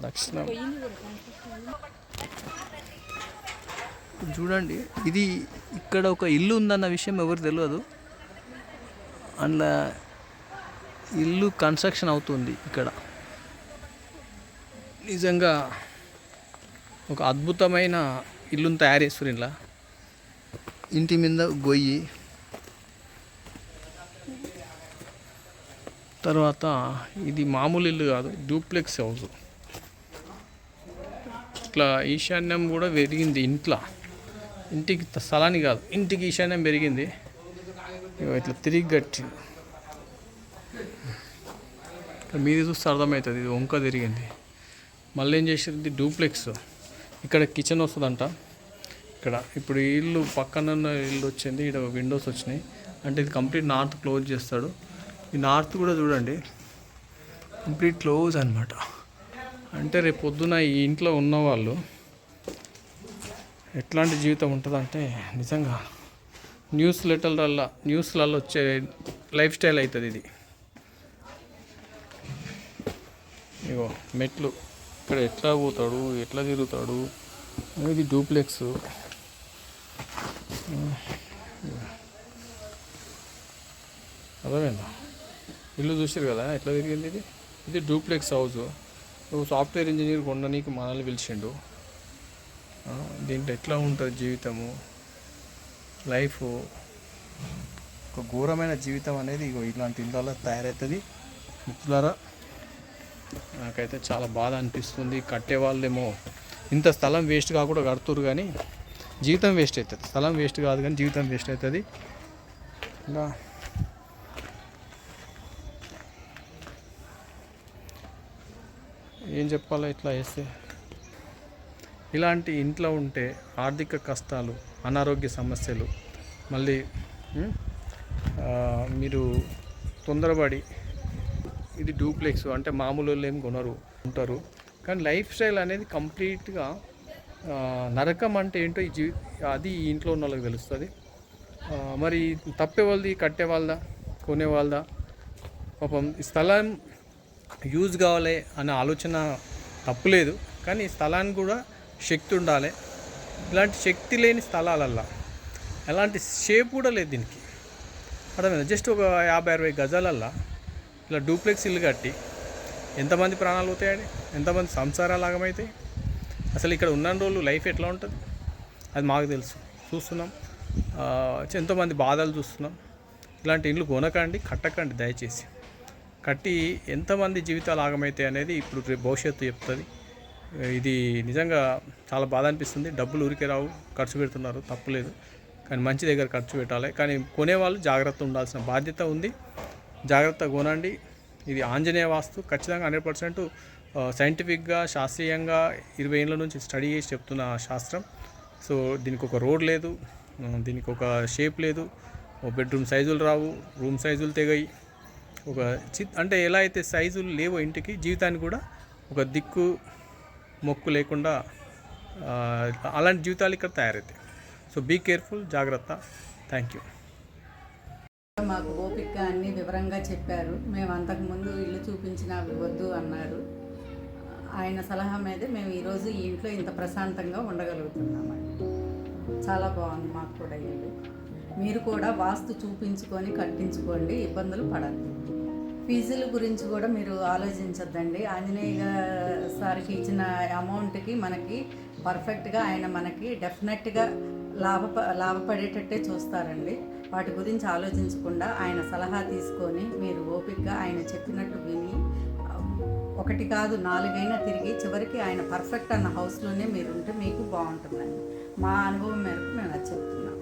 లక్షణం చూడండి. ఇది ఇక్కడ ఒక ఇల్లు ఉందన్న విషయం ఎవరు తెలియదు. అందులో ఇల్లు కన్స్ట్రక్షన్ అవుతుంది ఇక్కడ. నిజంగా ఒక అద్భుతమైన ఇల్లును తయారు చేస్తారు. ఇలా ఇంటి మీద గొయ్యి, తర్వాత ఇది మామూలు ఇల్లు కాదు, డూప్లెక్స్ హౌస్. ఇట్లా ఈశాన్యం కూడా పెరిగింది ఇంటికి స్థలానికి కాదు, ఇంటికి ఈశాన్యం పెరిగింది. ఇట్లా తిరిగి గట్టి మీది చూస్తే అర్థమవుతుంది. ఇది వంక తిరిగింది. మళ్ళీ ఏం చేసింది, డూప్లెక్స్. ఇక్కడ కిచెన్ వస్తుందంట. ఇక్కడ ఇప్పుడు ఈ ఇల్లు పక్కన ఉన్న ఇల్లు వచ్చింది, ఇక్కడ విండోస్ వచ్చినాయి. అంటే ఇది కంప్లీట్ నార్త్ క్లోజ్ చేస్తాడు. ఈ నార్త్ కూడా చూడండి కంప్లీట్ క్లోజ్ అనమాట. అంటే రేపు పొద్దున ఈ ఇంట్లో ఉన్నవాళ్ళు ఎట్లాంటి జీవితం ఉంటుందంటే నిజంగా న్యూస్లలో వచ్చే లైఫ్ స్టైల్ అవుతుంది ఇది. ఇగో మెట్లు, ఇక్కడ ఎట్లా పోతాడు, ఎట్లా తిరుగుతాడు. ఇది డూప్లెక్స్. అర్థమైందా? ఇల్లు చూసారు కదా ఎట్లా తిరిగింది. ఇది డూప్లెక్స్ హౌస్. నువ్వు సాఫ్ట్వేర్ ఇంజనీర్ కొండనీకి మనల్ని పిలిచిండు. దీంట్లో ఎట్లా ఉంటుంది జీవితము, లైఫ్. ఒక ఘోరమైన జీవితం అనేది ఇగో ఇలాంటి ఇళ్ళలో తయారవుతుంది. మిత్రులారా, నాకైతే చాలా బాధ అనిపిస్తుంది. కట్టేవాళ్ళేమో ఇంత స్థలం వేస్ట్ కాకుండా కడుతురు, కానీ జీవితం వేస్ట్ అవుతుంది. స్థలం వేస్ట్ కాదు కానీ జీవితం వేస్ట్ అవుతుంది. ఇంకా ఏం చెప్పాలో ఇట్లా వేస్తే. ఇలాంటి ఇంట్లో ఉంటే ఆర్థిక కష్టాలు, అనారోగ్య సమస్యలు, మళ్ళీ మీరు తొందరపడి ఇది డూప్లెక్స్ అంటే మామూలు ఏం కొనరు ఉంటారు. కానీ లైఫ్ స్టైల్ అనేది కంప్లీట్గా నరకం అంటే ఏంటో అది ఈ ఇంట్లో ఉన్న వాళ్ళకి తెలుస్తుంది. మరి తప్పేవాళ్ళది, కట్టేవాళ్ళదా, కొనేవాళ్ళదా? పాపం ఈ స్థలం యూజ్ కావాలి అనే ఆలోచన తప్పులేదు, కానీ ఈ స్థలానికి కూడా శక్తి ఉండాలి. ఇలాంటి శక్తి లేని స్థలాలల్లా ఎలాంటి షేప్ కూడా లేదు దీనికి. అర్థమైందా? జస్ట్ ఒక 50-60 గజాలల్లా ఇలా డూప్లెక్స్ ఇల్లు కట్టి ఎంతమంది ప్రాణాలు పోతాయండి, ఎంతమంది సంసారాలు ఆగమవుతాయి. అసలు ఇక్కడ ఉన్న రోజులు లైఫ్ ఎట్లా ఉంటుంది అది మాకు తెలుసు, చూస్తున్నాం. ఎంతోమంది బాధలు చూస్తున్నాం. ఇలాంటి ఇల్లు కొనకండి, కట్టకండి దయచేసి. కట్టి ఎంతమంది జీవితాలు ఆగమవుతాయి అనేది ఇప్పుడు రేపు భవిష్యత్తు చెప్తుంది. ఇది నిజంగా చాలా బాధ అనిపిస్తుంది. డబ్బులు ఊరికే రావు, ఖర్చు పెడుతున్నారు, తప్పులేదు. కానీ మంచి దగ్గర ఖర్చు పెట్టాలి. కానీ కొనేవాళ్ళు జాగ్రత్త ఉండాల్సిన బాధ్యత ఉంది. జాగ్రత్తగా కొనండి. ఇది ఆంజనేయ వాస్తు, ఖచ్చితంగా 100% సైంటిఫిక్గా, శాస్త్రీయంగా 20 ఏళ్ళ నుంచి స్టడీ చేసి చెప్తున్న శాస్త్రం. సో దీనికి ఒక రోడ్ లేదు, దీనికి ఒక షేప్ లేదు, బెడ్రూమ్ సైజులు రావు, రూమ్ సైజులు తెగాయి. అంటే ఎలా అయితే సైజులు లేవో ఇంటికి, జీవితానికి కూడా ఒక దిక్కు మొక్కు లేకుండా అలాంటి జీవితాలు ఇక్కడ తయారవుతాయి. సో బీ కేర్ఫుల్, జాగ్రత్త. Thank you. మాకు ఓపికగా అన్ని వివరంగా చెప్పారు. మేము అంతకుముందు ఇల్లు చూపించిన అవి వద్దు అన్నారు. ఆయన సలహా మీదే మేము ఈరోజు ఈ ఇంట్లో ఇంత ప్రశాంతంగా ఉండగలుగుతున్నామండి. చాలా బాగుంది మాకు కూడా ఇల్లు. మీరు కూడా వాస్తు చూపించుకొని కట్టించుకోండి, ఇబ్బందులు పడద్దు. ఫీజుల గురించి కూడా మీరు ఆలోచించద్దండి. ఆంజనేయ సార్కి ఇచ్చిన అమౌంట్కి మనకి పర్ఫెక్ట్గా ఆయన మనకి డెఫినెట్గా లాభపడేటట్టే చూస్తారండి. వాటి గురించి ఆలోచించకుండా ఆయన సలహా తీసుకొని మీరు ఓపికగా ఆయన చెప్పినట్టు విని 1 కాదు 4 అయినా తిరిగి చివరికి ఆయన పర్ఫెక్ట్ అన్న హౌస్లోనే మీరు ఉంటే మీకు బాగుంటుందండి. మా అనుభవం మేరకు మేము అది చెప్తున్నాం.